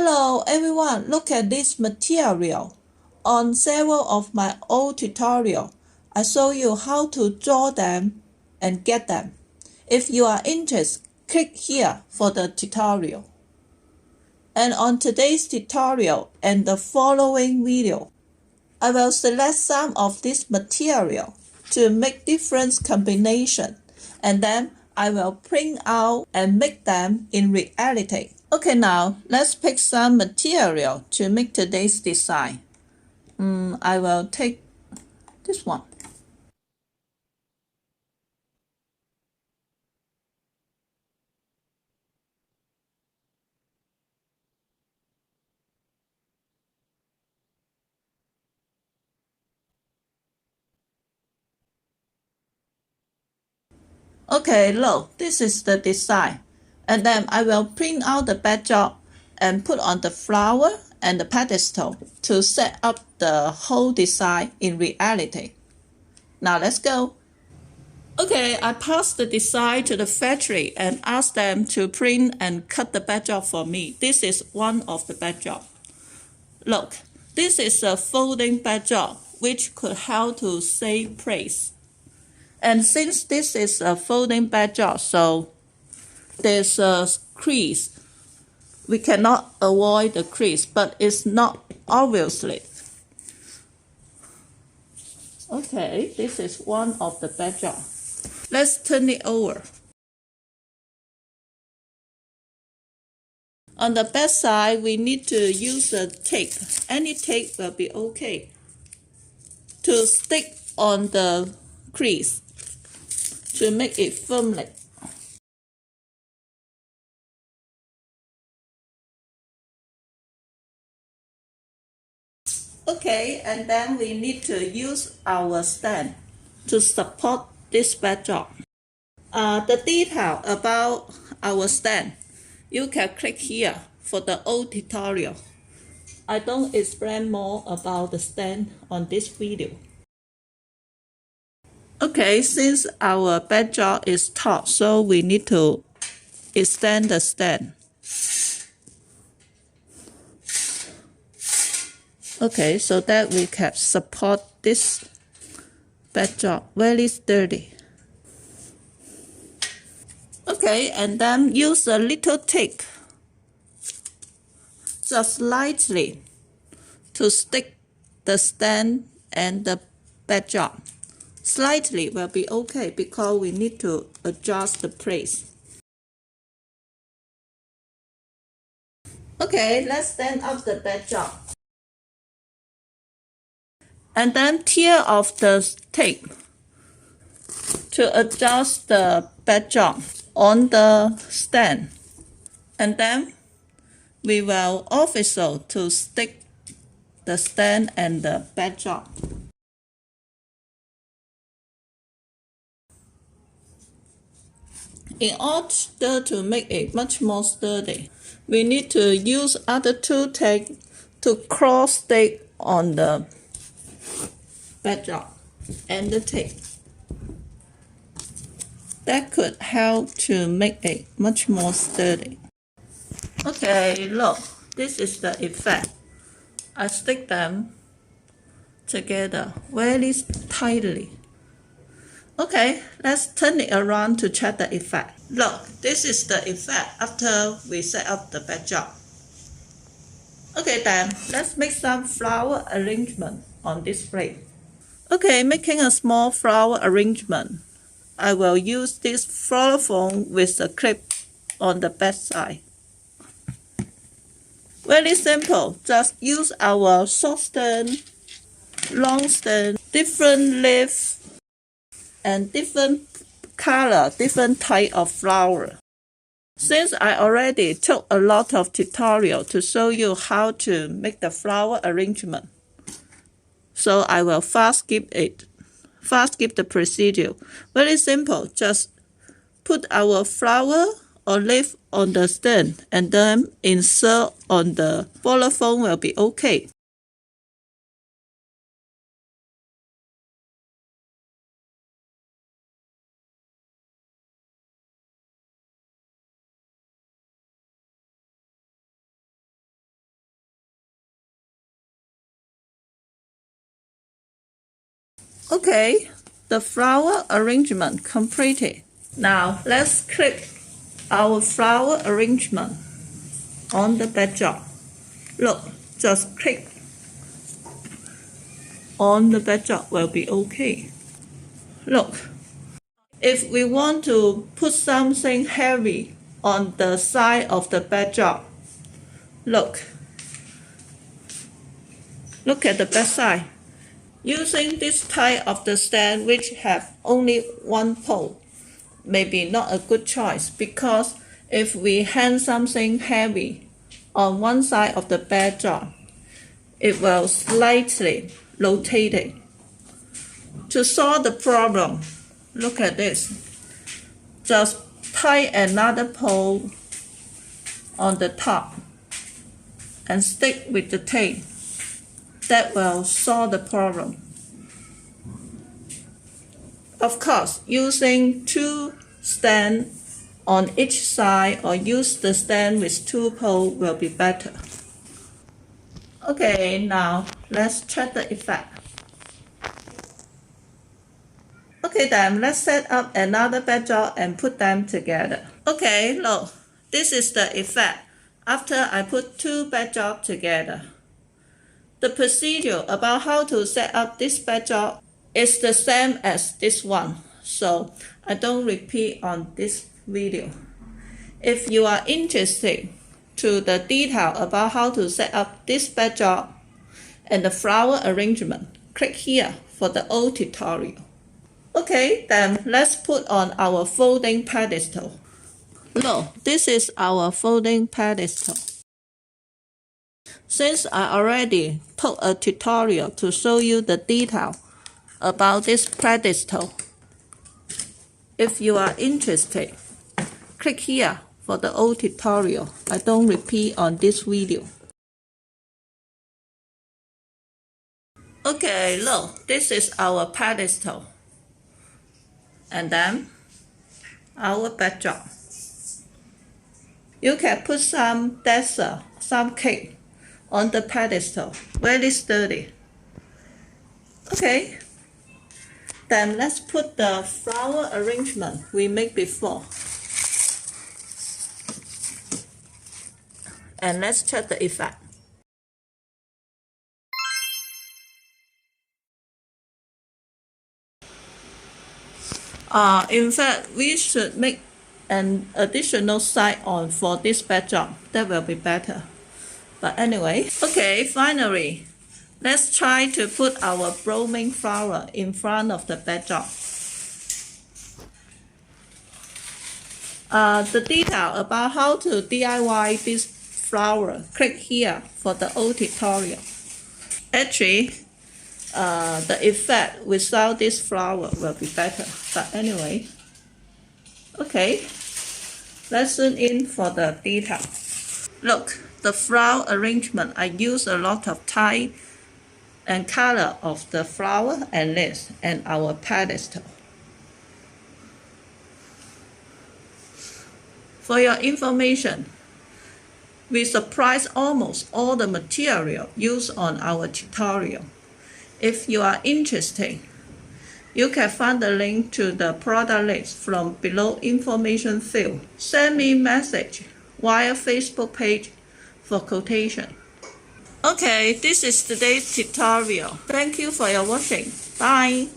Hello everyone, look at this material. On several of my old tutorials, I show you how to draw them and get them. If you are interested, click here for the tutorial. And on today's tutorial and the following video, I will select some of this material to make different combinations, and then I will print out and make them in reality. Okay, now let's pick some material to make today's design. I will take this one. Okay, look, this is the design. And then I will print out the backdrop and put on the flower and the pedestal to set up the whole design in reality. Now let's go. Okay, I passed the design to the factory and asked them to print and cut the backdrop for me. This is one of the backdrop. Look, this is a folding backdrop which could help to save place. And since this is a folding backdrop, so there's a crease. We cannot avoid the crease, but it's not obviously. Okay, this is one of the backdrop. Let's turn it over. On the back side, we need to use a tape. Any tape will be okay to stick on the crease to make it firmly. Okay, and then we need to use our stand to support this backdrop. The detail about our stand, you can click here for the old tutorial. I don't explain more about the stand on this video. Okay, since our backdrop is taut, so we need to extend the stand. Okay, so that we can support this backdrop very sturdy. Okay, and then use a little tape, just lightly, to stick the stand and the backdrop. Slightly will be okay because we need to adjust the place. Okay, let's stand up the backdrop. And then tear off the tape to adjust the backdrop on the stand. And then we will also to stick the stand and the backdrop. In order to make it much more sturdy, we need to use other two tape to cross stick on the backdrop and the tape. That could help to make it much more sturdy. Okay, look, this is the effect. I stick them together very tightly. Okay, let's turn it around to check the effect. Look, this is the effect after we set up the backdrop. Okay then, let's make some flower arrangement on this plate. Okay, making a small flower arrangement. I will use this flower foam with a clip on the back side. Very simple, just use our short stem, long stem, different leaves, and different color, different type of flower. Since I already took a lot of tutorial to show you how to make the flower arrangement, so I will fast skip the procedure. Very simple, just put our flower or leaf on the stem and then insert on the flower foam will be okay. Okay, the flower arrangement completed. Now let's click our flower arrangement on the backdrop. Look, just click on the backdrop will be okay. Look, if we want to put something heavy on the side of the backdrop, look at the back side. Using this type of the stand which have only one pole may be not a good choice, because if we hang something heavy on one side of the backdrop, it will slightly rotate it. To solve the problem, look at this. Just tie another pole on the top and stick with the tape. That will solve the problem. Of course, using two stands on each side or use the stand with two poles will be better. Okay, now let's check the effect. Okay, then let's set up another backdrop and put them together. Okay, look, this is the effect after I put two backdrops together. The procedure about how to set up this backdrop is the same as this one, so I don't repeat on this video. If you are interested to the detail about how to set up this backdrop and the flower arrangement, click here for the old tutorial. Okay, then let's put on our folding pedestal. Look, this is our folding pedestal. Since I already took a tutorial to show you the detail about this pedestal, if you are interested, click here for the old tutorial. I don't repeat on this video. Okay, look, this is our pedestal. And then our backdrop. You can put some dessert, some cake on the pedestal, very sturdy. Okay, then let's put the flower arrangement we made before. And let's check the effect. In fact, we should make an additional side on for this backdrop. That will be better. But anyway, okay, finally, let's try to put our blooming flower in front of the backdrop. The detail about how to DIY this flower, click here for the old tutorial. Actually, the effect without this flower will be better. But anyway, okay, let's zoom in for the detail. Look, the flower arrangement, I use a lot of type and color of the flower and leaves and our pedestal. For your information, we supplies almost all the material used on our tutorial. If you are interested, you can find the link to the product list from below information field. Send me a message via Facebook page for quotation. Okay, this is today's tutorial. Thank you for your watching. Bye.